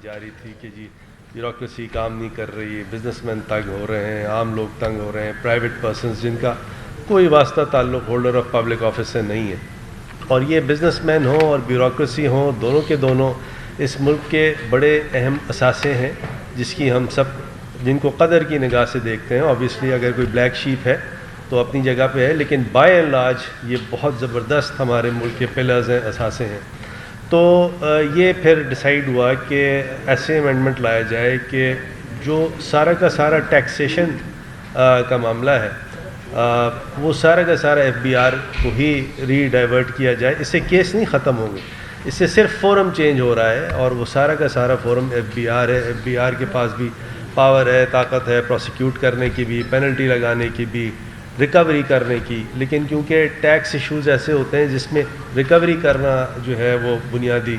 جا رہی تھی کہ جی بیوروکریسی کام نہیں کر رہی ہے, بزنس مین تنگ ہو رہے ہیں, عام لوگ تنگ ہو رہے ہیں, پرائیویٹ پرسنز جن کا کوئی واسطہ تعلق ہولڈر آف پبلک آفس سے نہیں ہے. اور یہ بزنس مین ہوں اور بیوروکریسی ہوں, دونوں کے دونوں اس ملک کے بڑے اہم اثاثے ہیں جس کی ہم سب جن کو قدر کی نگاہ سے دیکھتے ہیں. اوبیسلی اگر کوئی بلیک شیپ ہے تو اپنی جگہ پہ ہے, لیکن بائی اینڈ لارج یہ بہت زبردست ہمارے ملک کے پلرز ہیں, اثاثے ہیں. تو یہ پھر ڈیسائیڈ ہوا کہ ایسے امینڈمنٹ لایا جائے کہ جو سارا کا سارا ٹیکسیشن کا معاملہ ہے وہ سارا کا سارا ایف بی آر کو ہی ری ڈائیورٹ کیا جائے. اس سے کیس نہیں ختم ہوں گے, اس سے صرف فورم چینج ہو رہا ہے, اور وہ سارا کا سارا فورم ایف بی آر ہے. ایف بی آر کے پاس بھی پاور ہے, طاقت ہے پروسیکیوٹ کرنے کی بھی, پینلٹی لگانے کی بھی, ریکوری کرنے کی. لیکن کیونکہ ٹیکس ایشوز ایسے ہوتے ہیں جس میں ریکوری کرنا جو ہے وہ بنیادی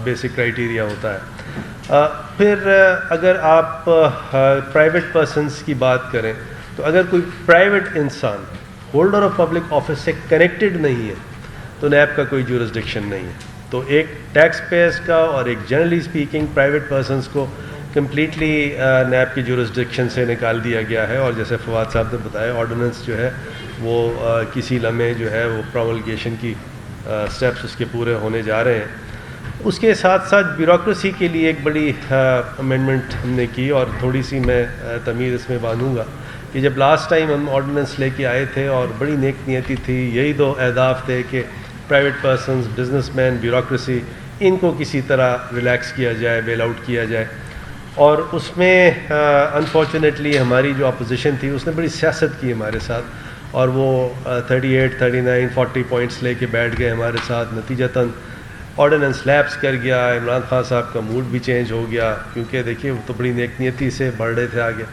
بیسک کرائیٹیریا ہوتا ہے. پھر اگر آپ پرائیویٹ پرسنس کی بات کریں تو اگر کوئی پرائیویٹ انسان ہولڈر آف پبلک آفس سے کنیکٹڈ نہیں ہے تو نیب کا کوئی جورسڈکشن نہیں ہے. تو ایک ٹیکس پیئرس کا اور ایک جنرلی اسپیکنگ پرائیویٹ پرسنس کو کمپلیٹلی نیب کی جورسڈکشن سے نکال دیا گیا ہے. اور جیسے فواد صاحب نے بتایا, آرڈیننس جو ہے وہ کسی لمحے جو ہے وہ پروملگیشن کی سٹیپس اس کے پورے ہونے جا رہے ہیں. اس کے ساتھ ساتھ بیوروکریسی کے لیے ایک بڑی امینڈمنٹ ہم نے کی, اور تھوڑی سی میں تمیر اس میں باندھوں گا کہ جب لاسٹ ٹائم ہم آرڈیننس لے کے آئے تھے اور بڑی نیک نیتی تھی, یہی دو اہداف تھے کہ private persons, businessman, bureaucracy, ان کو کسی طرح ریلیکس کیا جائے, بیل آؤٹ کیا جائے. اور اس میں انفارچونیٹلی ہماری جو اپوزیشن تھی اس نے بڑی سیاست کی ہمارے ساتھ, اور وہ 38, 39, 40 پوائنٹس لے کے بیٹھ گئے ہمارے ساتھ. نتیجتاً آرڈیننس لیپس کر گیا. عمران خان صاحب کا موڈ بھی چینج ہو گیا, کیونکہ دیکھیے وہ تو بڑی نیک نیتی سے بڑھ رہے تھے آگے.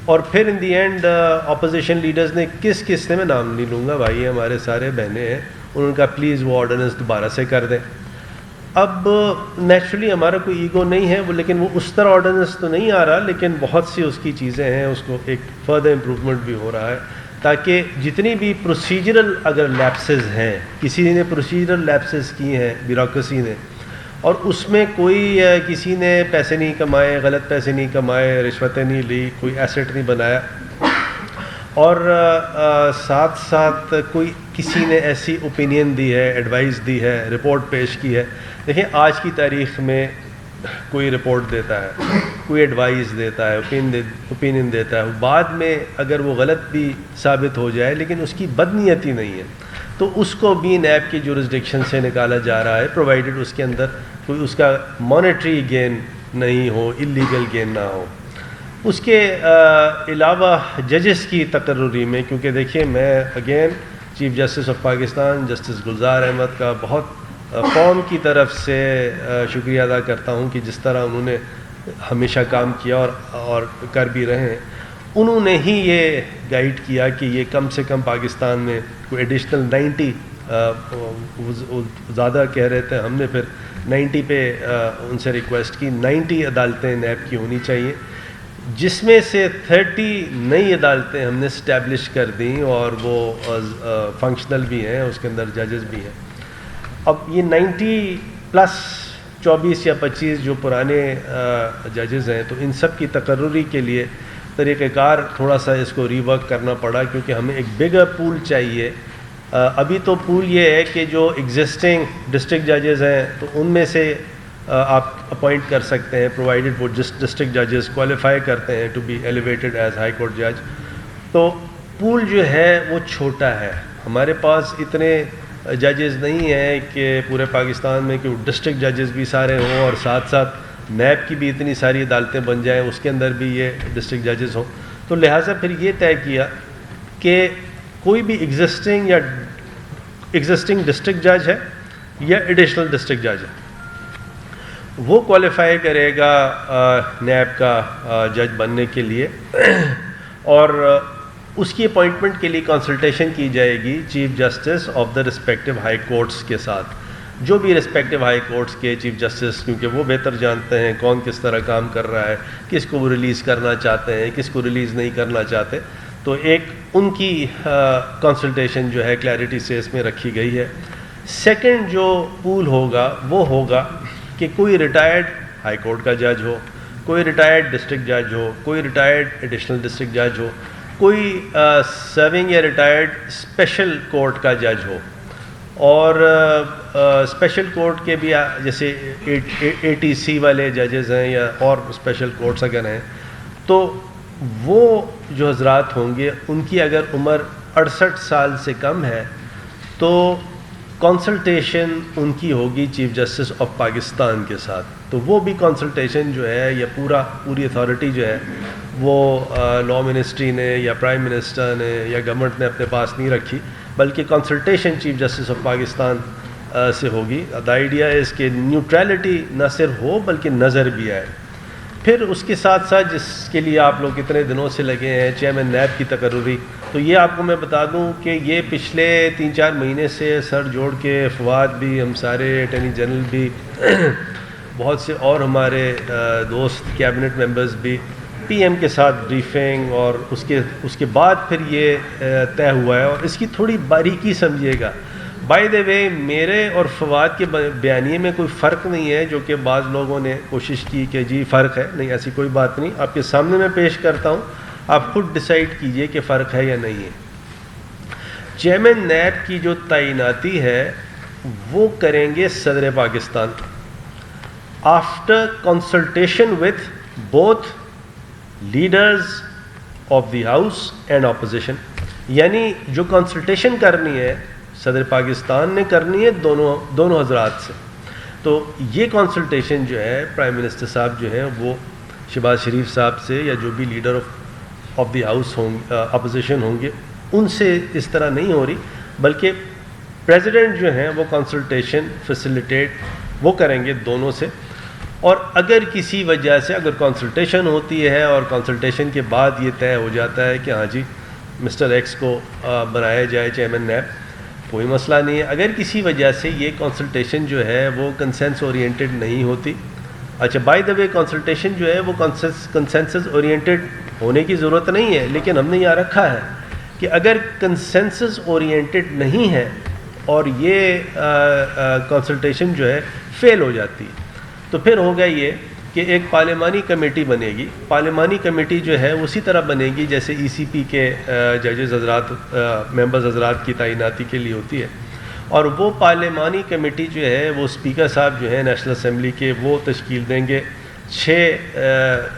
اور پھر ان دی اینڈ اپوزیشن لیڈرز نے کس نے میں نام نہیں لوں گا, بھائی ہمارے سارے بہنیں ہیں, انہوں نے کہا پلیز وہ آرڈیننس دوبارہ سے کر دیں. اب نیچرلی ہمارا کوئی ایگو نہیں ہے وہ, لیکن وہ اس طرح آرڈیننس تو نہیں آ رہا, لیکن بہت سی اس کی چیزیں ہیں, اس کو ایک فردر امپروومنٹ بھی ہو رہا ہے, تاکہ جتنی بھی پروسیجرل اگر لیپسز ہیں, کسی نے پروسیجرل لیپسز کی ہیں بیوروکریسی نے, اور اس میں کوئی کسی نے پیسے نہیں کمائے, غلط پیسے نہیں کمائے, رشوتیں نہیں لی, کوئی ایسٹ نہیں بنایا, اور ساتھ ساتھ کوئی کسی نے ایسی اوپینین دی ہے, ایڈوائس دی ہے, رپورٹ پیش کی ہے. دیکھیں آج کی تاریخ میں کوئی رپورٹ دیتا ہے, کوئی ایڈوائس دیتا ہے, اوپینین دیتا ہے, بعد میں اگر وہ غلط بھی ثابت ہو جائے لیکن اس کی بدنیتی نہیں ہے تو اس کو بھی نیب کی جورسڈکشن سے نکالا جا رہا ہے, پرووائڈڈ اس کے اندر کوئی اس کا مانیٹری گین نہیں ہو, اللیگل گین نہ ہو. اس کے علاوہ ججز کی تقرری میں, کیونکہ دیکھیے میں again chief justice of Pakistan justice Gulzar Ahmed کا بہت قوم کی طرف سے شکریہ ادا کرتا ہوں کہ جس طرح انہوں نے ہمیشہ کام کیا اور کر بھی رہے ہیں. انہوں نے ہی یہ گائیڈ کیا کہ یہ کم سے کم پاکستان میں کوئی ایڈیشنل 90 زیادہ کہہ رہے تھے, ہم نے پھر 90 پہ ان سے ریکویسٹ کی, 90 عدالتیں نیب کی ہونی چاہیے, جس میں سے 30 نئی عدالتیں ہم نے اسٹیبلش کر دیں, اور وہ فنکشنل بھی ہیں, اس کے اندر ججز بھی ہیں. اب یہ 90 پلس 24 یا 25 جو پرانے ججز ہیں, تو ان سب کی تقرری کے لیے طریقہ کار تھوڑا سا اس کو ری ورک کرنا پڑا, کیونکہ ہمیں ایک بگر پول چاہیے. ابھی تو پول یہ ہے کہ جو ایگزسٹنگ ڈسٹرکٹ ججز ہیں تو ان میں سے آپ اپوائنٹ کر سکتے ہیں, پرووائڈڈ وہ ڈسٹرکٹ ججز کوالیفائی کرتے ہیں to be elevated as high court جج. تو پول جو ہے وہ چھوٹا ہے, ہمارے پاس اتنے ججز نہیں ہیں کہ پورے پاکستان میں کہ ڈسٹرکٹ ججز بھی سارے ہوں, اور ساتھ ساتھ نیب کی بھی اتنی ساری عدالتیں بن جائیں, اس کے اندر بھی یہ ڈسٹرکٹ ججز ہوں. تو لہٰذا پھر یہ طے کیا کہ کوئی بھی ایگزسٹنگ ڈسٹرکٹ جج ہے یا ایڈیشنل ڈسٹرکٹ جج ہے, وہ کوالیفائی کرے گا نیب کا جج بننے کے لیے, اور اس کی اپوائنٹمنٹ کے لیے کنسلٹیشن کی جائے گی chief justice of the respective high courts کے ساتھ. جو بھی رسپیکٹیو ہائی کورٹس کے چیف جسٹس, کیونکہ وہ بہتر جانتے ہیں کون کس طرح کام کر رہا ہے, کس کو وہ ریلیز کرنا چاہتے ہیں, کس کو ریلیز نہیں کرنا چاہتے. تو ایک ان کی کنسلٹیشن جو ہے کلیئرٹی سے اس میں رکھی گئی ہے. سیکنڈ جو پول ہوگا وہ ہوگا کہ کوئی ریٹائرڈ ہائی کورٹ کا جج ہو, کوئی ریٹائرڈ ڈسٹرکٹ جج ہو, کوئی ریٹائرڈ ایڈیشنل ڈسٹرکٹ جج ہو, کوئی سرونگ یا ریٹائرڈ اسپیشل کورٹ کا جج ہو, اور اسپیشل کورٹ کے بھی جیسے اے ٹی سی والے ججز ہیں یا اور اسپیشل کورٹس اگر ہیں, تو وہ جو حضرات ہوں گے ان کی اگر عمر 68 سال سے کم ہے تو کنسلٹیشن ان کی ہوگی چیف جسٹس آف پاکستان کے ساتھ. تو وہ بھی کنسلٹیشن جو ہے یا پوری اتھارٹی جو ہے وہ لا منسٹری نے یا پرائم منسٹر نے یا گورنمنٹ نے اپنے پاس نہیں رکھی, بلکہ consultation chief justice of Pakistan سے ہوگی. دا آئیڈیا اس کہ نیوٹرلٹی نہ صرف ہو بلکہ نظر بھی آئے. پھر اس کے ساتھ ساتھ جس کے لیے آپ لوگ اتنے دنوں سے لگے ہیں, چیئرمین نیب کی تقرری, تو یہ آپ کو میں بتا دوں کہ یہ پچھلے 3-4 مہینے سے سر جوڑ کے فواد بھی, ہم سارے اٹارنی جنرل بھی, بہت سے اور ہمارے دوست کیبنٹ ممبرز بھی پی ایم کے ساتھ بریفنگ, اور اس کے بعد پھر یہ طے ہوا ہے. اور اس کی تھوڑی باریکی سمجھیے گا. بائی دا وے میرے اور فواد کے بیانیے میں کوئی فرق نہیں ہے, جو کہ بعض لوگوں نے کوشش کی کہ جی فرق ہے. نہیں, ایسی کوئی بات نہیں. آپ کے سامنے میں پیش کرتا ہوں, آپ خود ڈیسائیڈ کیجئے کہ فرق ہے یا نہیں ہے. چیئرمین نیب کی جو تعیناتی ہے وہ کریں گے صدر Pakistan, after consultation with both leaders of the house and opposition. یعنی جو کنسلٹیشن کرنی ہے صدر پاکستان نے کرنی ہے دونوں حضرات سے. تو یہ کنسلٹیشن جو ہے پرائم منسٹر صاحب جو ہیں وہ شہباز شریف صاحب سے یا جو بھی leader of the house opposition ہوں گے ان سے اس طرح نہیں ہو رہی, بلکہ پریزیڈنٹ جو ہیں وہ کنسلٹیشن فیسیلیٹیٹ وہ کریں گے دونوں سے. اور اگر کسی وجہ سے اگر کنسلٹیشن ہوتی ہے اور کنسلٹیشن کے بعد یہ طے ہو جاتا ہے کہ ہاں جی مسٹر ایکس کو بنایا جائے چیئرمین نیب, کوئی مسئلہ نہیں ہے. اگر کسی وجہ سے یہ کنسلٹیشن جو ہے وہ کنسنس اورینٹڈ نہیں ہوتی, اچھا بائی دا وے کنسلٹیشن جو ہے وہ کنسنسس اورینٹڈ ہونے کی ضرورت نہیں ہے, لیکن ہم نے یہاں رکھا ہے کہ اگر کنسنسس اورینٹڈ نہیں ہے اور یہ کنسلٹیشن جو ہے فیل ہو جاتی ہے, تو پھر ہوگا یہ کہ ایک پارلیمانی کمیٹی بنے گی. پارلیمانی کمیٹی جو ہے اسی طرح بنے گی جیسے ای سی پی کے ججز حضرات ممبرز حضرات کی تعیناتی کے لیے ہوتی ہے. اور وہ پارلیمانی کمیٹی جو ہے وہ اسپیکر صاحب جو ہیں نیشنل اسمبلی کے وہ تشکیل دیں گے 6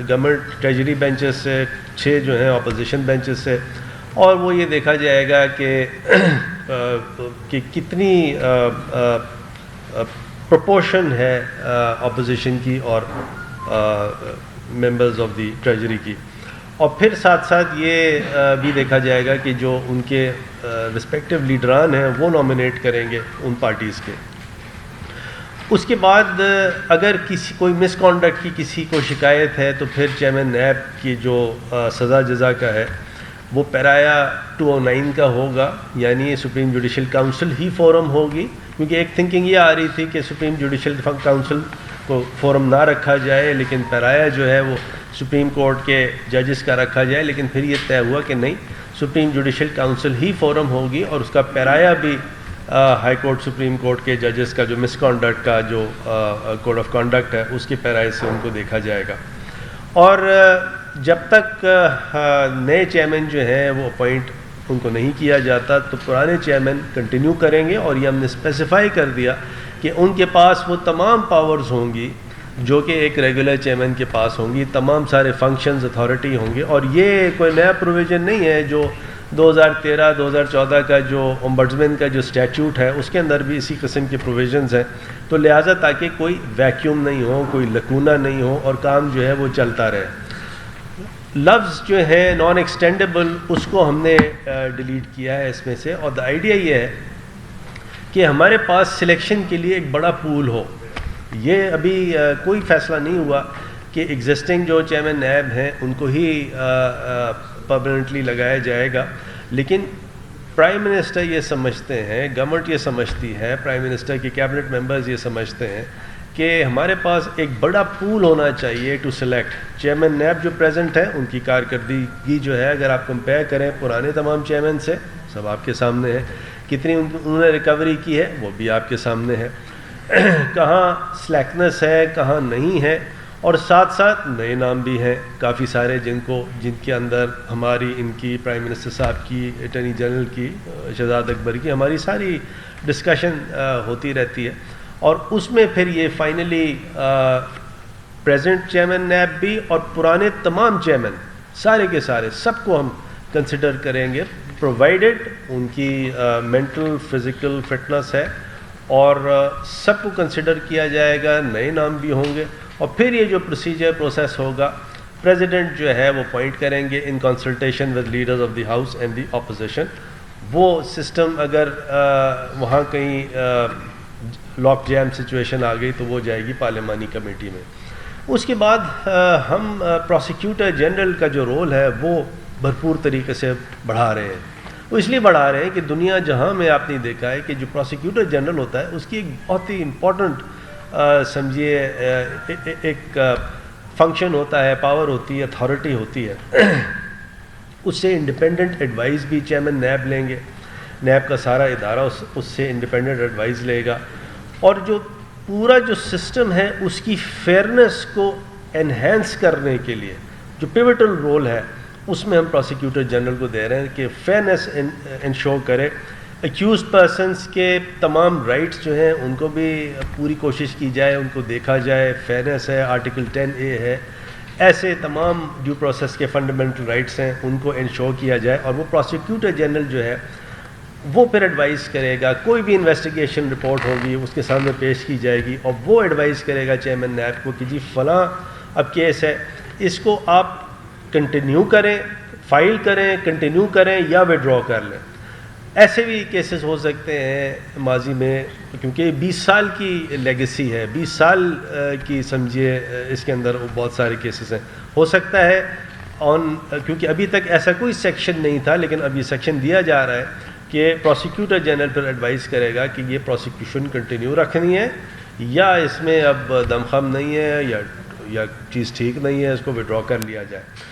گورنمنٹ ٹریجری بینچز سے, 6 جو ہیں اپوزیشن بینچز سے, اور وہ یہ دیکھا جائے گا کہ کتنی پروپورشن ہے اپوزیشن کی اور ممبرز آف دی ٹریجری کی. اور پھر ساتھ ساتھ یہ بھی دیکھا جائے گا کہ جو ان کے رسپیکٹو لیڈران ہیں وہ نامینیٹ کریں گے ان پارٹیز کے. اس کے بعد اگر کوئی مس کانڈکٹ کی کسی کو شکایت ہے تو پھر چیئرمین نیب کی جو سزا جزا کا ہے وہ پیرایا 209 کا ہوگا, یعنی سپریم جوڈیشل کاؤنسل ہی فورم ہوگی. کیونکہ ایک تھنکنگ یہ آ رہی تھی کہ سپریم جوڈیشل کاؤنسل کو فورم نہ رکھا جائے, لیکن پیرایا جو ہے وہ سپریم کورٹ کے ججز کا رکھا جائے, لیکن پھر یہ طے ہوا کہ نہیں, سپریم جوڈیشل کاؤنسل ہی فورم ہوگی اور اس کا پیرایا بھی ہائی کورٹ سپریم کورٹ کے ججز کا جو مس کانڈکٹ کا جو کوڈ آف کانڈکٹ ہے اس کے پیرائے سے ان کو دیکھا جائے گا. اور جب تک نئے چیئرمین جو ہیں وہ اپوائنٹ ان کو نہیں کیا جاتا تو پرانے چیئرمین کنٹینیو کریں گے. اور یہ ہم نے اسپیسیفائی کر دیا کہ ان کے پاس وہ تمام پاورز ہوں گی جو کہ ایک ریگولر چیئرمین کے پاس ہوں گی, تمام سارے فنکشنز اتھارٹی ہوں گے. اور یہ کوئی نیا پروویژن نہیں ہے, جو 2013-2014 کا جو امبڈسمین کا جو اسٹیچوٹ ہے اس کے اندر بھی اسی قسم کے پروویژنز ہیں. تو لہٰذا تاکہ کوئی ویکیوم نہیں ہو, کوئی لکونہ نہیں ہو اور کام جو ہے وہ چلتا رہے. لفظ جو ہے نان ایکسٹینڈیبل اس کو ہم نے ڈیلیٹ کیا ہے اس میں سے. اور دا آئیڈیا یہ ہے کہ ہمارے پاس سلیکشن کے لیے ایک بڑا پول ہو. یہ ابھی کوئی فیصلہ نہیں ہوا کہ ایگزسٹنگ جو چیئرمین نیب ہیں ان کو ہی پرماننٹلی لگایا جائے گا, لیکن پرائم منسٹر یہ سمجھتے ہیں, گورنمنٹ یہ سمجھتی ہے, پرائم منسٹر کے کیبنٹ ممبرز یہ سمجھتے ہیں کہ ہمارے پاس ایک بڑا پول ہونا چاہیے ٹو سلیکٹ. چیئرمین نیب جو پریزنٹ ہے ان کی کارکردگی جو ہے اگر آپ کمپیئر کریں پرانے تمام چیئرمین سے, سب آپ کے سامنے ہے, کتنی انہوں نے ریکوری کی ہے وہ بھی آپ کے سامنے ہے. کہاں سلیکنس ہے کہاں نہیں ہے، اور ساتھ ساتھ نئے نام بھی ہیں کافی سارے جن کے اندر ہماری ان کی پرائم منسٹر صاحب کی، اٹارنی جنرل کی، شہزاد اکبر کی، ہماری ساری ڈسکشن ہوتی رہتی ہے، اور اس میں پھر یہ فائنلی پریزنٹ چیئرمین نیب بھی اور پرانے تمام چیئرمین سارے کے سارے سب کو ہم کنسیڈر کریں گے، پرووائڈڈ ان کی مینٹل فزیکل فٹنس ہے، اور سب کو کنسیڈر کیا جائے گا، نئے نام بھی ہوں گے، اور پھر یہ جو پروسیجر پروسیس ہوگا پریزیڈنٹ جو ہے وہ اپوائنٹ کریں گے in consultation with leaders of the house and the opposition. وہ سسٹم اگر وہاں کہیں لاک جیم سچویشن آ گئی تو وہ جائے گی پارلیمانی کمیٹی میں۔ اس کے بعد ہم پروسیکیوٹر جنرل کا جو رول ہے وہ بھرپور طریقے سے بڑھا رہے ہیں۔ وہ اس لیے بڑھا رہے ہیں کہ دنیا جہاں میں آپ نے دیکھا ہے کہ جو پروسیکیوٹر جنرل ہوتا ہے اس کی ایک بہت ہی امپورٹنٹ سمجھیے ایک فنکشن ہوتا ہے، پاور ہوتی ہے، اتھارٹی ہوتی ہے۔ اس سے انڈیپینڈنٹ ایڈوائز بھی چیئرمین نیب لیں گے، نیب کا سارا ادارہ اس سے انڈیپینڈنٹ ایڈوائز لے گا، اور جو پورا جو سسٹم ہے اس کی فیئرنس کو انہینس کرنے کے لیے جو پیوٹل رول ہے اس میں ہم پروسیکیوٹر جنرل کو دے رہے ہیں کہ فیئرنس انشور کرے، ایکیوزڈ پرسنس کے تمام رائٹس جو ہیں ان کو بھی پوری کوشش کی جائے، ان کو دیکھا جائے، فیئرنس ہے، آرٹیکل 10A ہے، ایسے تمام ڈیو پروسیس کے فنڈامنٹل رائٹس ہیں ان کو انشور کیا جائے، اور وہ پروسیکیوٹر جنرل جو ہے وہ پھر ایڈوائز کرے گا، کوئی بھی انویسٹیگیشن رپورٹ ہوگی اس کے سامنے پیش کی جائے گی، اور وہ ایڈوائز کرے گا چیئرمین نیب کو کہ جی فلاں اب کیس ہے، اس کو آپ کنٹینیو کریں، فائل کریں، کنٹینیو کریں یا وڈرا کر لیں۔ ایسے بھی کیسز ہو سکتے ہیں ماضی میں، کیونکہ 20 سال کی لیگیسی ہے، 20 سال کی سمجھیے اس کے اندر بہت سارے کیسز ہیں، ہو سکتا ہے کیونکہ ابھی تک ایسا کوئی سیکشن نہیں تھا، لیکن اب یہ سیکشن دیا جا رہا ہے کہ پروسیکیوٹر جنرل پر ایڈوائز کرے گا کہ یہ پروسیکیوشن کنٹینیو رکھنی ہے یا اس میں اب دم خم نہیں ہے یا چیز ٹھیک نہیں ہے، اس کو وڈرا کر لیا جائے۔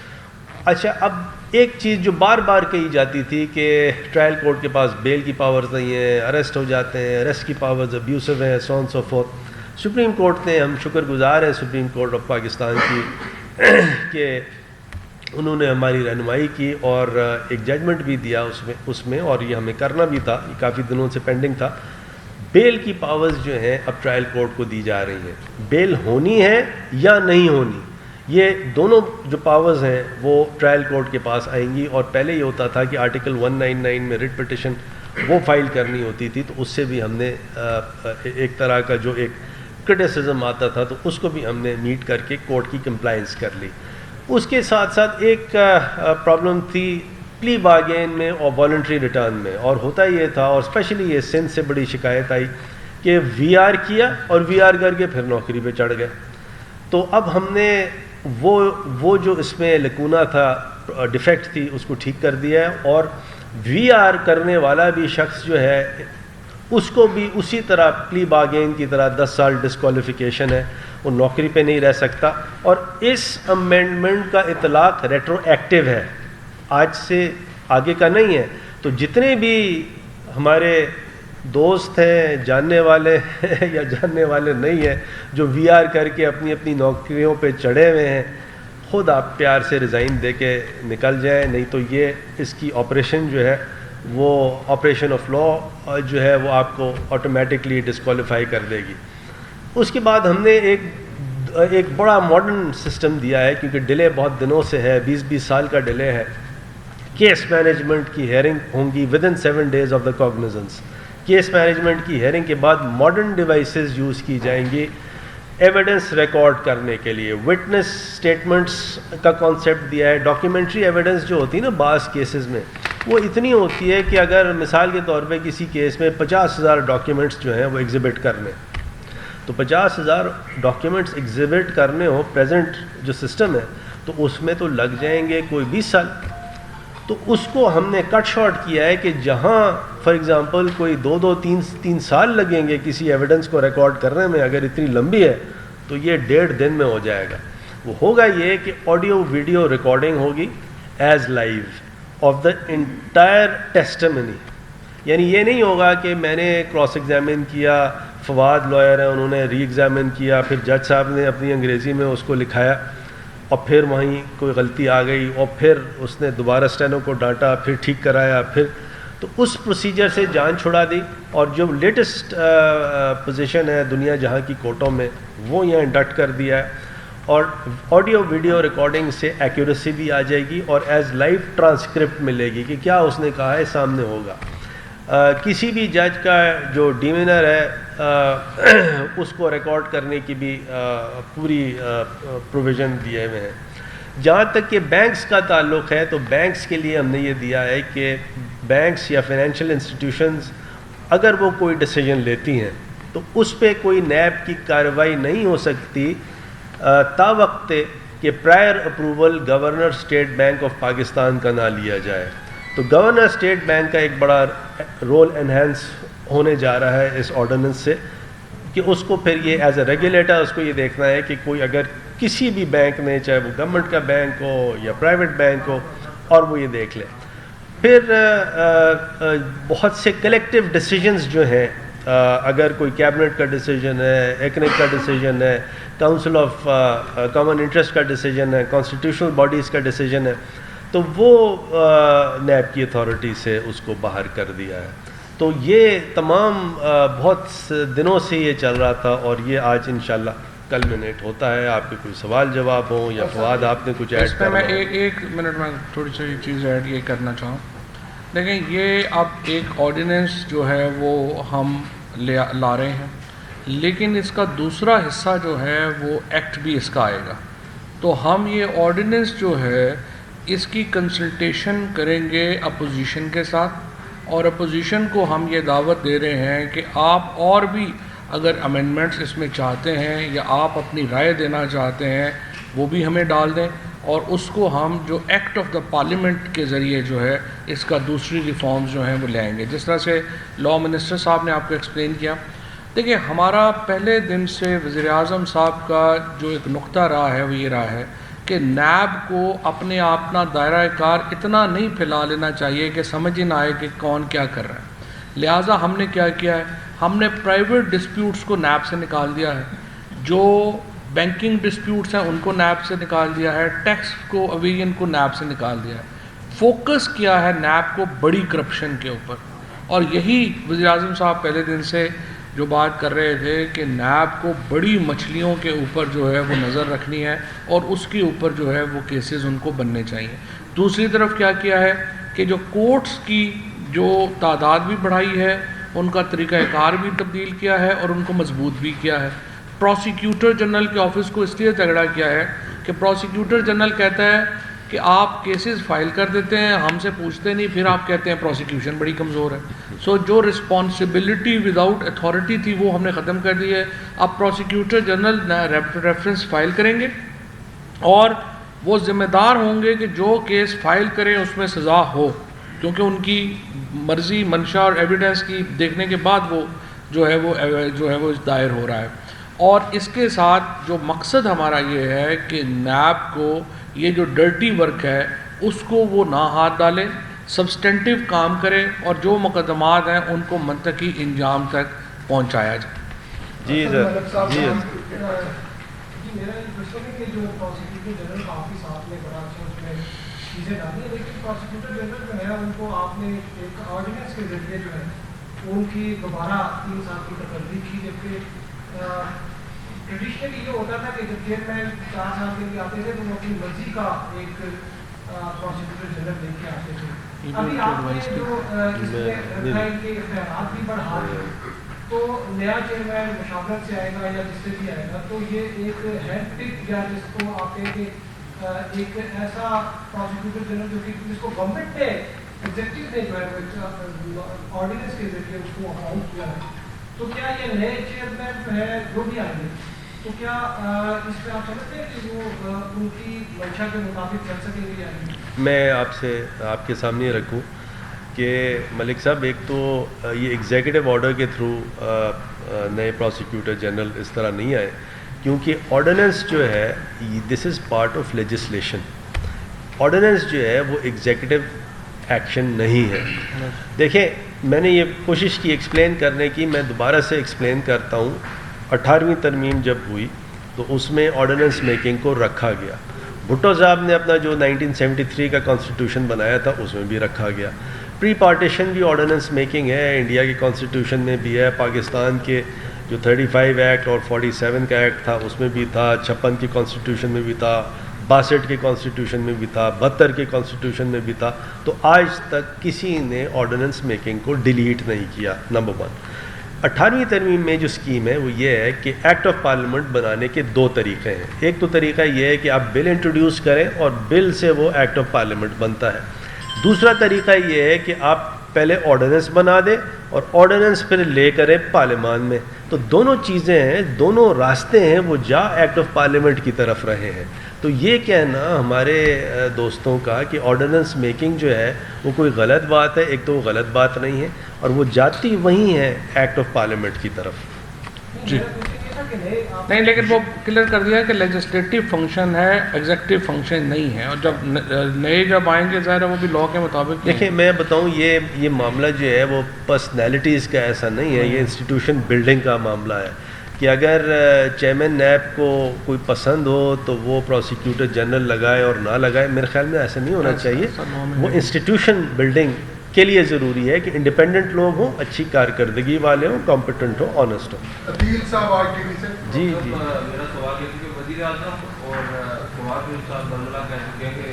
اچھا، اب ایک چیز جو بار بار کہی جاتی تھی کہ ٹرائل کورٹ کے پاس بیل کی پاورز نہیں ہیں، اریسٹ ہو جاتے ہیں، اریسٹ کی پاورز ابیوسو ہیں، سو آن سو فورتھ۔ سپریم کورٹ نے، ہم شکر گزار ہیں سپریم کورٹ آف پاکستان کی کہ انہوں نے ہماری رہنمائی کی اور ایک ججمنٹ بھی دیا اس میں، اور یہ ہمیں کرنا بھی تھا، یہ کافی دنوں سے پینڈنگ تھا۔ بیل کی پاورز جو ہیں اب ٹرائل کورٹ کو دی جا رہی ہیں، بیل ہونی ہے یا نہیں ہونی، یہ دونوں جو پاورز ہیں وہ ٹرائل کورٹ کے پاس آئیں گی۔ اور پہلے یہ ہوتا تھا کہ آرٹیکل 199 میں ریٹ پٹیشن وہ فائل کرنی ہوتی تھی، تو اس سے بھی ہم نے ایک طرح کا جو ایک کرٹیسزم آتا تھا تو اس کو بھی ہم نے میٹ کر کے کورٹ کی کمپلائنس کر لی۔ اس کے ساتھ ساتھ ایک پرابلم تھی پلی بارگین میں اور والنٹری ریٹرن میں، اور ہوتا یہ تھا، اور اسپیشلی یہ سندھ سے بڑی شکایت آئی کہ وی آر کیا اور وی آر کر کے پھر نوکری پہ چڑھ گئے۔ تو اب ہم نے وہ جو اس میں لکونہ تھا، ڈیفیکٹ تھی، اس کو ٹھیک کر دیا ہے، اور وی آر کرنے والا بھی شخص جو ہے اس کو بھی اسی طرح پلی بارگین کی طرح 10 سال ڈسکوالیفیکیشن ہے، وہ نوکری پہ نہیں رہ سکتا۔ اور اس امینڈمنٹ کا اطلاق ریٹرو ایکٹیو ہے، آج سے آگے کا نہیں ہے۔ تو جتنے بھی ہمارے دوست ہیں، جاننے والے ہیں یا جاننے والے نہیں ہیں، جو وی آر کر کے اپنی اپنی نوکریوں پہ چڑھے ہوئے ہیں، خود آپ پیار سے ریزائن دے کے نکل جائیں، نہیں تو یہ اس کی آپریشن جو ہے وہ آپریشن آف لا جو ہے وہ آپ کو آٹومیٹکلی ڈسکوالیفائی کر دے گی۔ اس کے بعد ہم نے ایک بڑا ماڈرن سسٹم دیا ہے، کیونکہ ڈیلے بہت دنوں سے ہے، 20 سال کا ڈیلے ہے۔ کیس مینجمنٹ کی ہیئرنگ ہوں گی within 7 days of the cognizance. Case management کی ہیئرنگ کے بعد ماڈرن ڈیوائسز یوز کی جائیں گی ایویڈنس ریکارڈ کرنے کے لیے۔ وٹنس سٹیٹمنٹس کا کانسیپٹ دیا ہے۔ ڈاکیومنٹری ایویڈنس جو ہوتی ہے نا بعض کیسز میں، وہ اتنی ہوتی ہے کہ اگر مثال کے طور پہ کسی کیس میں 50,000 ڈاکیومنٹس جو ہیں وہ ایگزیبٹ کرنے، تو 50,000 ڈاکیومنٹس ایگزیبٹ کرنے ہو پریزنٹ جو سسٹم ہے، تو اس میں تو لگ جائیں گے کوئی 20 سال۔ تو اس کو ہم نے کٹ شارٹ کیا ہے کہ جہاں فار ایگزامپل کوئی 2-3 سال لگیں گے کسی ایویڈنس کو ریکارڈ کرنے میں، اگر اتنی لمبی ہے تو یہ 1.5 دن میں ہو جائے گا۔ وہ ہوگا یہ کہ آڈیو ویڈیو ریکارڈنگ ہوگی as live of the entire testimony, یعنی یہ نہیں ہوگا کہ میں نے کراس ایگزامن کیا فواد لائر ہیں, انہوں نے ری ایگزامن کیا, پھر جج صاحب نے اپنی انگریزی میں اس کو لکھایا, اور پھر وہیں کوئی غلطی آ گئی, اور پھر اس نے دوبارہ اسٹینو کو ڈانٹا, پھر ٹھیک کرایا, پھر تو اس پروسیجر سے جان چھڑا دی. اور جو لیٹسٹ پوزیشن ہے دنیا جہاں کی کورٹوں میں, وہ یہاں ڈٹ کر دیا ہے, اور آڈیو ویڈیو ریکارڈنگ سے ایکوریسی بھی آ جائے گی, اور ایز لائیو ٹرانسکرپٹ ملے گی کہ کیا اس نے کہا ہے سامنے ہوگا. کسی بھی جج کا جو ڈیمینر ہے اس کو ریکارڈ کرنے کی بھی پوری پروویژن دیے ہوئے ہیں. جہاں تک کہ بینکس کا تعلق ہے, تو بینکس کے لیے ہم نے یہ دیا ہے کہ بینکس یا فائنینشیل انسٹیٹیوشنز اگر وہ کوئی ڈیسیجن لیتی ہیں تو اس پہ کوئی نیب کی کارروائی نہیں ہو سکتی تا وقت کہ prior approval governor state bank of Pakistan کا نہ لیا جائے. تو گورنر اسٹیٹ بینک کا ایک بڑا رول انہینس ہونے جا رہا ہے اس آرڈیننس سے, کہ اس کو پھر یہ ایز اے ریگولیٹر اس کو یہ دیکھنا ہے کہ کوئی اگر کسی بھی بینک نے, چاہے وہ گورنمنٹ کا بینک ہو یا پرائیویٹ بینک ہو, اور وہ یہ دیکھ لے. پھر بہت سے کلیکٹیو ڈیسیجنز جو ہیں, اگر کوئی کیبنٹ کا ڈیسیجن ہے, ایکنک کا ڈیسیجن ہے, کاؤنسل آف کامن انٹرسٹ کا ڈیسیجن ہے, کانسٹیٹیوشنل باڈیز کا ڈیسیجن ہے, تو وہ نیب کی اتھارٹی سے اس کو باہر کر دیا ہے. تو یہ تمام بہت دنوں سے یہ چل رہا تھا, اور یہ آج انشاءاللہ کلمنیٹ ہوتا ہے. آپ کے کوئی سوال جواب ہوں, یا فواد آپ نے کچھ ایڈ کرنا؟ میں ایک منٹ میں تھوڑی سی چیز ایڈ یہ کرنا چاہوں. دیکھیں, یہ اب ایک آرڈیننس جو ہے وہ ہم لا رہے ہیں, لیکن اس کا دوسرا حصہ جو ہے وہ ایکٹ بھی اس کا آئے گا. تو ہم یہ آرڈیننس جو ہے اس کی کنسلٹیشن کریں گے اپوزیشن کے ساتھ, اور اپوزیشن کو ہم یہ دعوت دے رہے ہیں کہ آپ اور بھی اگر امینڈمنٹس اس میں چاہتے ہیں یا آپ اپنی رائے دینا چاہتے ہیں وہ بھی ہمیں ڈال دیں, اور اس کو ہم جو ایکٹ آف دا پارلیمنٹ کے ذریعے جو ہے اس کا دوسری ریفارمز جو ہیں وہ لے آئیں گے. جس طرح سے لا منسٹر صاحب نے آپ کو ایکسپلین کیا. دیکھیں, ہمارا پہلے دن سے وزیر اعظم صاحب کا جو ایک نقطہ رہا ہے وہ یہ رہا ہے کہ نیب کو اپنے اپنا دائرہ کار اتنا نہیں پھیلا لینا چاہیے کہ سمجھ ہی نہ آئے کہ کون کیا کر رہا ہے. لہٰذا ہم نے کیا کیا ہے, ہم نے پرائیویٹ ڈسپیوٹس کو نیب سے نکال دیا ہے, جو بینکنگ ڈسپیوٹس ہیں ان کو نیب سے نکال دیا ہے, ٹیکس کو اویژن کو نیب سے نکال دیا ہے. فوکس کیا ہے نیب کو بڑی کرپشن کے اوپر, اور یہی وزیر اعظم صاحب پہلے دن سے جو بات کر رہے تھے کہ نیب کو بڑی مچھلیوں کے اوپر جو ہے وہ نظر رکھنی ہے, اور اس کے اوپر جو ہے وہ کیسز ان کو بننے چاہیے. دوسری طرف کیا ہے کہ جو کورٹس کی جو تعداد بھی بڑھائی ہے, ان کا طریقہ کار بھی تبدیل کیا ہے, اور ان کو مضبوط بھی کیا ہے. پروسیکیوٹر جنرل کے آفس کو اس لیے تگڑا کیا ہے کہ پروسیکیوٹر جنرل کہتا ہے کہ آپ کیسز فائل کر دیتے ہیں, ہم سے پوچھتے نہیں, پھر آپ کہتے ہیں پروسیکیوشن بڑی کمزور ہے. سو جو رسپانسبلٹی وداؤٹ اتھارٹی تھی وہ ہم نے ختم کر دی ہے. اب پروسیکیوٹر جنرل ریفرنس فائل کریں گے, اور وہ ذمہ دار ہوں گے کہ جو کیس فائل کریں اس میں سزا ہو, کیونکہ ان کی مرضی, منشا اور ایویڈنس کی دیکھنے کے بعد وہ جو ہے وہ دائر ہو رہا ہے. اور اس کے ساتھ جو مقصد ہمارا یہ ہے کہ نیب کو یہ جو ڈرٹی ورک ہے اس کو وہ نہ ہاتھ ڈالے, سبسٹینٹیو کام کرے, اور جو مقدمات ہیں ان کو منطقی انجام تک پہنچایا جائے. جی سر. جی میرا یہ کوشچن ہے کہ جو پروسیکیوٹر جنرل کا آفس آپ نے بڑا اچھا اس میں چیزیں ڈالی ہیں, لیکن پروسیکیوٹر جنرل جو ہے ان کو آپ نے ایک آرڈیننس کے ذریعے جو ہے ان کی دوبارہ 3 سال کی تجدید کی, جبکہ ٹریڈیشنلی یہ ہوتا تھا کہ جب چیئرمین 4 سال کے لیے آتے تھے تو وہ اپنی مرضی کا ایک پروسیکیوٹر جنرل لے کے آتے تھے. ابھی آپ نے جو اس میں رکھا کے اختیارات بھی بڑھا رہے ہیں, تو نیا چیئرمین مشاورت سے آئے گا یا جس سے بھی آئے گا, تو یہ ایک ہیڈ پک یا جس کو آپ کہیں کہ ایک ایسا پروسیکیوٹر جنرل جو کہ جس کو گورنمنٹ نے ایگزیکٹو نے جو ہے آرڈیننس کے ذریعے اس کو اپاؤنٹ کیا ہے, تو کیا یہ نئے چیئرمین جو ہے جو بھی آئیں گے تو کیا اس میں آپ سمجھتے ہیں کہ وہ ان کی منشا کے مطابق چل سکیں گے یا نہیں؟ میں آپ کے سامنے رکھوں کہ ملک صاحب, ایک تو یہ ایگزیکٹو آرڈر کے تھرو نئے پروسیکیوٹر جنرل اس طرح نہیں آئے, کیونکہ آرڈیننس جو ہے this is part of legislation. Ordinance جو ہے وہ ایگزیکٹو ایکشن نہیں ہے. دیکھیں, میں نے یہ کوشش کی ایکسپلین کرنے کی, میں دوبارہ سے ایکسپلین کرتا ہوں. 18ویں ترمیم جب ہوئی تو اس میں آرڈیننس میکنگ کو رکھا گیا. بھٹو صاحب نے اپنا جو 1973 کا کانسٹیٹیوشن بنایا تھا اس میں بھی رکھا گیا. پری پارٹیشن بھی آرڈیننس میکنگ ہے, انڈیا کے کانسٹیٹیوشن میں بھی ہے, پاکستان کے جو 35 ایکٹ اور 47 کا ایکٹ تھا اس میں بھی تھا, 56 کے کانسٹیٹیوشن میں بھی تھا, 62 کے کانسٹیٹیوشن میں بھی تھا, 72 کے کانسٹیٹیوشن میں بھی تھا. تو آج تک کسی نے آرڈیننس میکنگ کو ڈیلیٹ نہیں کیا. نمبر 1. 18ویں ترمیم میں جو اسکیم ہے وہ یہ ہے کہ ایکٹ آف پارلیمنٹ بنانے کے 2 طریقے ہیں. ایک تو طریقہ یہ ہے کہ آپ بل انٹروڈیوس کریں اور بل سے وہ ایکٹ آف پارلیمنٹ بنتا ہے. دوسرا طریقہ یہ ہے کہ آپ پہلے آرڈیننس بنا دیں اور آرڈیننس پھر لے کریں پارلیمان میں. تو دونوں چیزیں ہیں, دونوں راستے ہیں وہ جا ایکٹ آف پارلیمنٹ کی طرف رہے ہیں. تو یہ کہنا ہمارے دوستوں کا کہ آرڈیننس میکنگ جو ہے وہ کوئی غلط بات ہے, ایک تو وہ غلط بات نہیں ہے اور وہ جاتی وہیں ہے ایکٹ آف پارلیمنٹ کی طرف. جی نہیں, لیکن وہ کلیئر کر دیا کہ لیجسلیٹو فنکشن ہے, ایگزیکٹو فنکشن نہیں ہے, اور جب نئے جب آئیں گے ظاہر ہے وہ بھی لاء کے مطابق. دیکھیں میں بتاؤں, یہ معاملہ جو ہے وہ پرسنالٹیز کا ایسا نہیں ہے, یہ انسٹیٹیوشن بلڈنگ کا معاملہ ہے کہ اگر چیئرمین نیب کو کوئی پسند ہو تو وہ پروسیکیوٹر جنرل لگائے اور نہ لگائے. میرے خیال میں ایسا نہیں ہونا چاہیے. وہ انسٹیٹیوشن بلڈنگ کے لیے ضروری ہے کہ انڈیپینڈنٹ لوگ ہوں, اچھی کارکردگی والے ہوں, کمپیٹنٹ ہوں, آنیسٹ ہوں. عدیل صاحب آر ٹی وی سے. جی جی میرا سوال یہ ہے کہ وزیر اعظم اور فواد صاحب برملا کہہ چکے ہیں کہ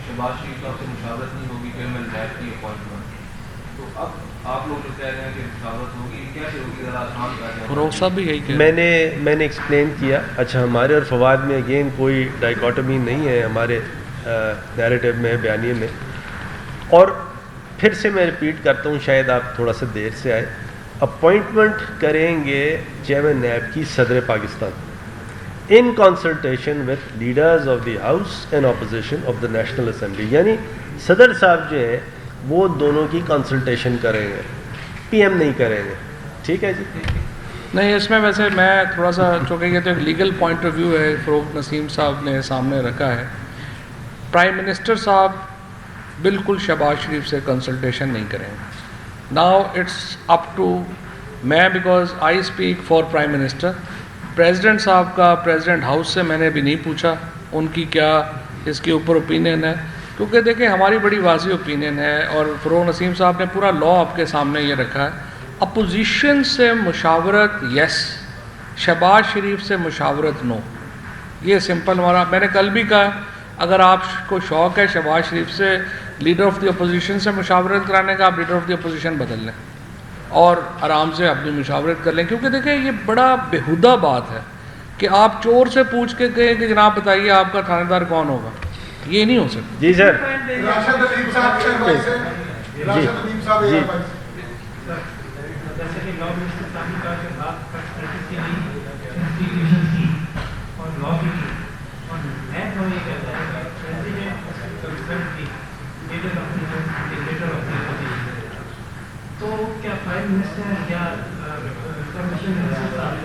شہباز شریف صاحب سے مشاورت نہیں ہوگی چیئرمین نیب کی اپوائنٹمنٹ. تو اب آپ لوگ جو کہہ رہے ہیں کہ مشاورت ہوگی, کیسے ہوگی, ذرا آسان کر دیں. فروغ صاحب بھی یہی کہہ میں نے ایکسپلین کیا. اچھا, ہمارے اور فواد میں اگین کوئی ڈائیکاٹمی نہیں ہے ہمارے نیریٹو میں, بیانیے میں. اور پھر سے میں ریپیٹ کرتا ہوں, شاید آپ تھوڑا سا دیر سے آئے. اپوائنٹمنٹ کریں گے چیئرمین نیب کی صدر Pakistan in consultation with leaders of the house and opposition of the national assembly. یعنی صدر صاحب جو ہیں وہ دونوں کی کنسلٹیشن کریں گے, پی ایم نہیں کریں گے. ٹھیک ہے جی. نہیں, اس میں ویسے میں تھوڑا سا, چونکہ یہ تو ایک لیگل پوائنٹ آف ویو ہے, فروغ نسیم صاحب نے سامنے رکھا ہے. پرائم منسٹر صاحب بالکل شہباز شریف سے کنسلٹیشن نہیں کریں گے. ناؤ اٹس اپ ٹو میں, because I speak for prime minister. President صاحب کا پریزیڈنٹ ہاؤس سے میں نے بھی نہیں پوچھا ان کی کیا اس کے اوپر اوپینین ہے, کیونکہ دیکھیں ہماری بڑی واضح اوپینین ہے, اور فروغ نسیم صاحب نے پورا لاء آپ کے سامنے یہ رکھا ہے. اپوزیشن سے مشاورت یس, شہباز شریف سے مشاورت نو. یہ سمپل ہمارا, میں نے کل بھی کہا اگر آپ کو شوق ہے شہباز شریف سے لیڈر آف دی اپوزیشن سے مشاورت کرانے کا, آپ لیڈر آف دی اپوزیشن بدل لیں اور آرام سے اپنی مشاورت کر لیں. کیونکہ دیکھیں یہ بڑا بےہودہ بات ہے کہ آپ چور سے پوچھ کے کہیں کہ جناب بتائیے آپ کا تھانے دار کون ہوگا, یہ نہیں ہو سکتا. جی سر. راشد عدیم صاحب شہباز سے. راشد عدیم صاحب جی. جیسے کہ لاء منسٹر صاحب کا کہ بات پریکٹس کی انسٹیٹیوشن کی اور لاء کی, اور نیب کو یہ کہتا ہے کہ پریزیڈنٹ کنسلٹ کی لیڈر آف دی اپوزیشن. تو کیا پرائم منسٹر یا کمیشن منسٹر صاحب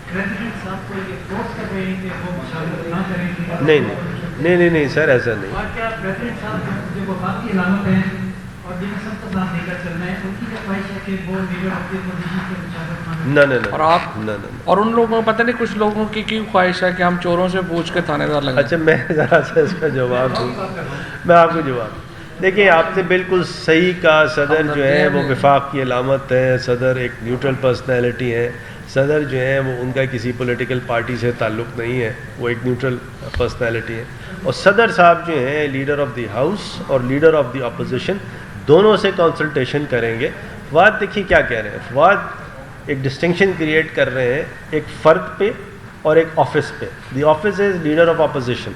پریزیڈنٹ صاحب کو یہ فورس کر رہے ہیں کہ وہ مشاورت نہ کریں؟ نہیں سر, ایسا نہیں. اور کیا پریزیڈنٹ صاحب جو وفات کی علامت ہیں اور جن سب کا ساتھ لے کر چلنا ہے, ان کی کیا خواہش ہے کہ وہ لیڈر آف دی اپوزیشن کے مشاورت نہ اور آپ اور ان لوگوں کو پتہ نہیں کچھ لوگوں کی کیوں خواہش ہے کہ ہم چوروں سے پوچھ کے تھانے دار لگائیں. اچھا, میں ذرا سا اس کا جواب دوں. میں آپ کو جواب, دیکھیں آپ نے بالکل صحیح کہا. صدر جو ہے وہ وفاق کی علامت ہے, صدر ایک نیوٹرل پرسنالٹی ہے. صدر جو ہے وہ ان کا کسی پولیٹیکل پارٹی سے تعلق نہیں ہے, وہ ایک نیوٹرل پرسنالٹی ہے. اور صدر صاحب جو ہیں لیڈر آف دی ہاؤس اور لیڈر آف دی اپوزیشن دونوں سے کنسلٹیشن کریں گے. فواد دیکھیے کیا کہہ رہے ہیں, فواد ایک ڈسٹنکشن کریٹ کر رہے ہیں ایک فرد پہ اور ایک آفس پہ. The office is leader of opposition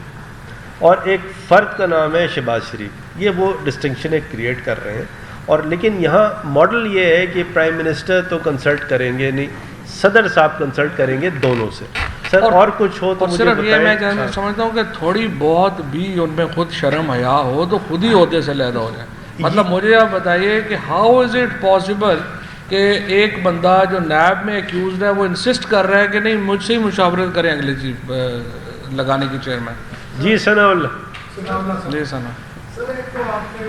اور ایک فرد کا نام ہے شہباز شریف. یہ وہ ڈسٹنکشن ایک کریٹ کر رہے ہیں. اور لیکن یہاں ماڈل یہ ہے کہ پرائم منسٹر تو کنسلٹ کریں گے نہیں, صدر صاحب کنسلٹ کریں گے دونوں سے. سر اور کچھ ہو تو مجھے صرف یہ میں بتائیں. سمجھتا ہوں کہ تھوڑی بہت بھی ان میں خود شرم حیا ہو تو خود ہی عہدے سے علیحدہ ہو جائے. مطلب مجھے آپ بتائیے کہ ہاؤ از اٹ پاسبل کہ ایک بندہ جو نیب میں ایکیوزڈ ہے وہ انسسٹ کر رہا ہے کہ نہیں مجھ سے ہی مشاورت کریں اگلی چیز لگانے کی چیئرمین. جی ثناء اللہ. جی ثناء. سر ایک تو آپ نے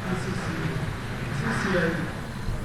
PCC, CCI,